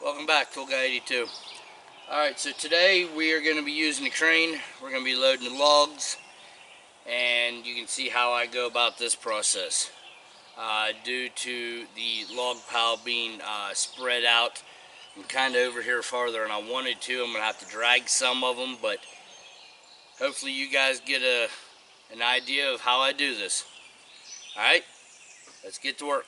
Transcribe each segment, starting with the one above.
Welcome back, Tool Guy 82. Alright, so today we are going to be using the crane. We're going to be loading the logs, and you can see how I go about this process. Due to the log pile being spread out, I'm kind of over here farther than I wanted to. I'm going to have to drag some of them, but hopefully you guys get an idea of how I do this. Alright, let's get to work.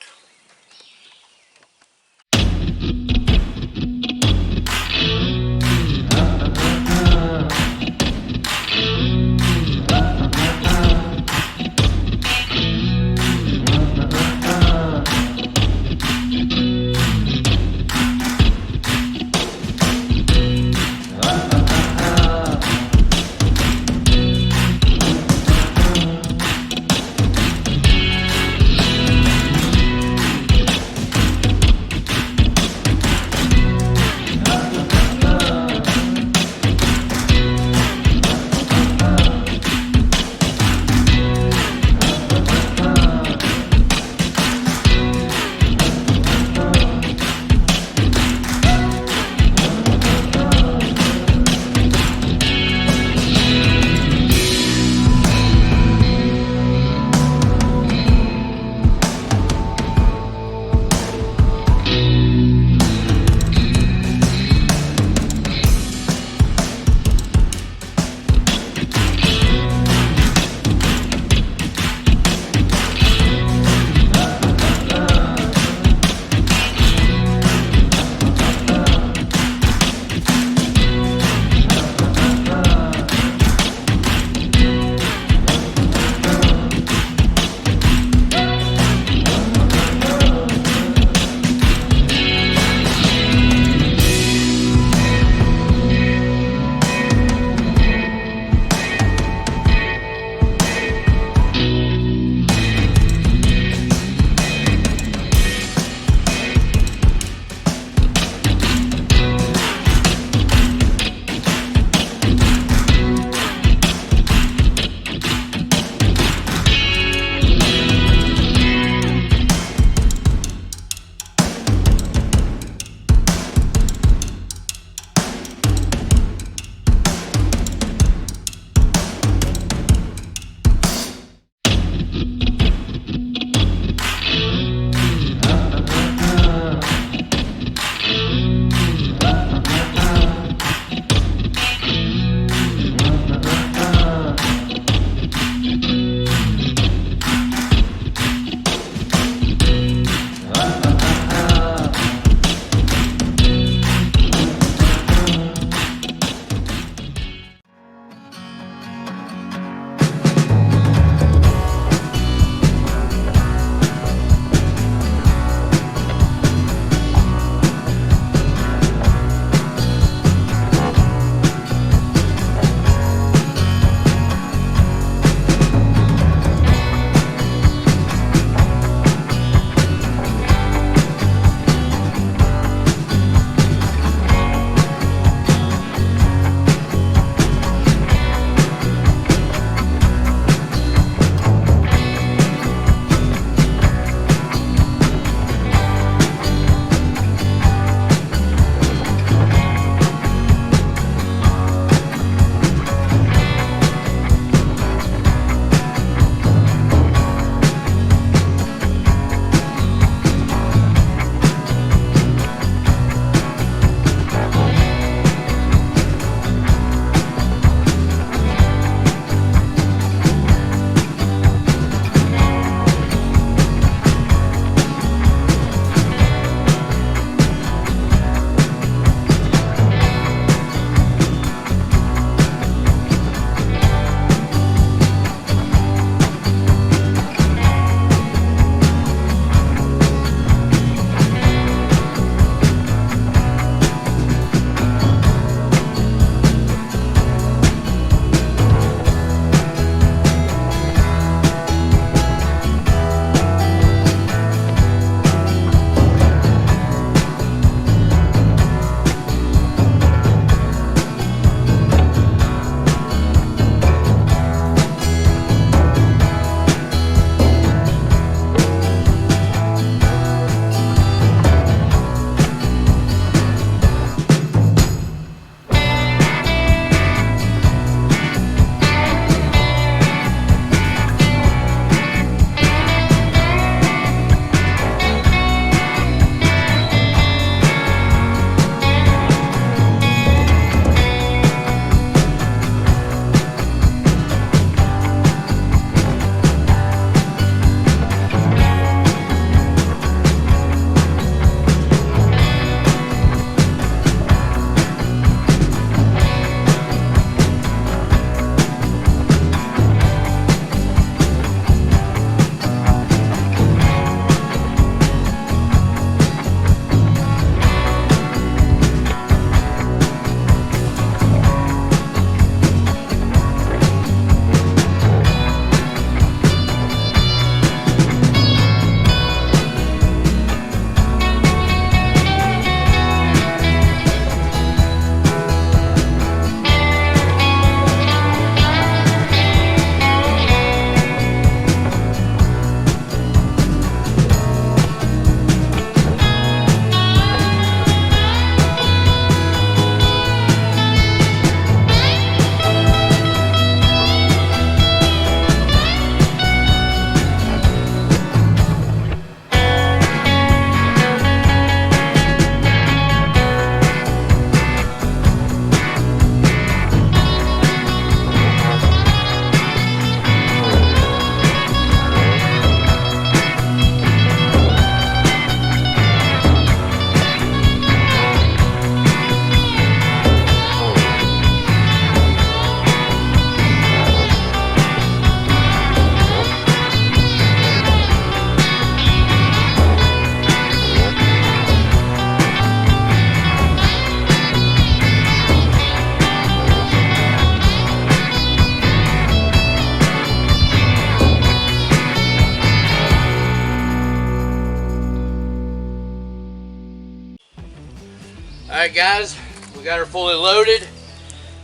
Alright guys, we got her fully loaded.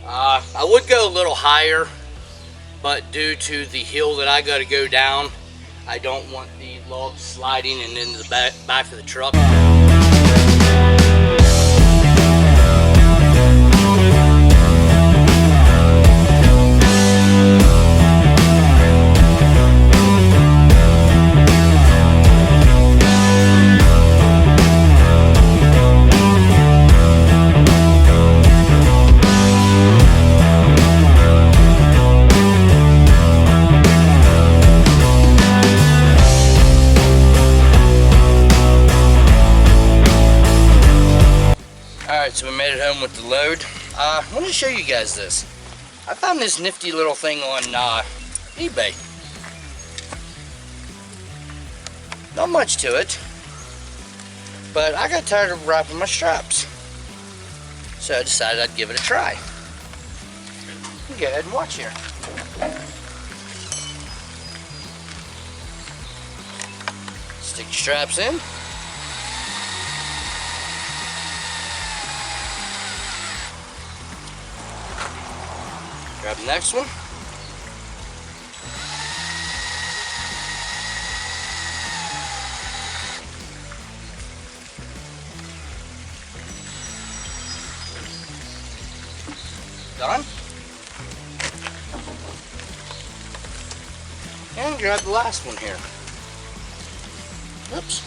I would go a little higher, but due to the hill that I got to go down, I don't want the logs sliding and into the back of the truck. Alright, so we made it home with the load. I want to show you guys this. I found this nifty little thing on eBay. Not much to it, but I got tired of wrapping my straps. So I decided I'd give it a try. Go ahead and watch here. Stick your straps in. Grab the next one. Done. And grab the last one here. Oops.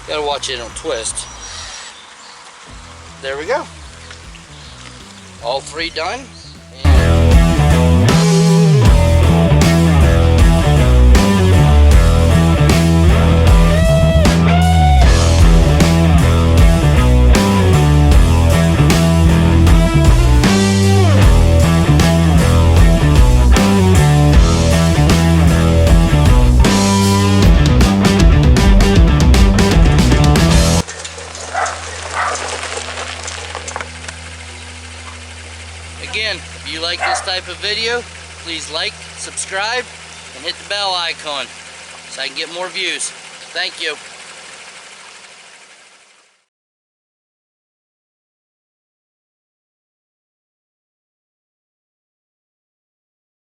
Gotta watch it don't twist. There we go. All three done. Again, if you like this type of video, please like, subscribe, and hit the bell icon so I can get more views. Thank you.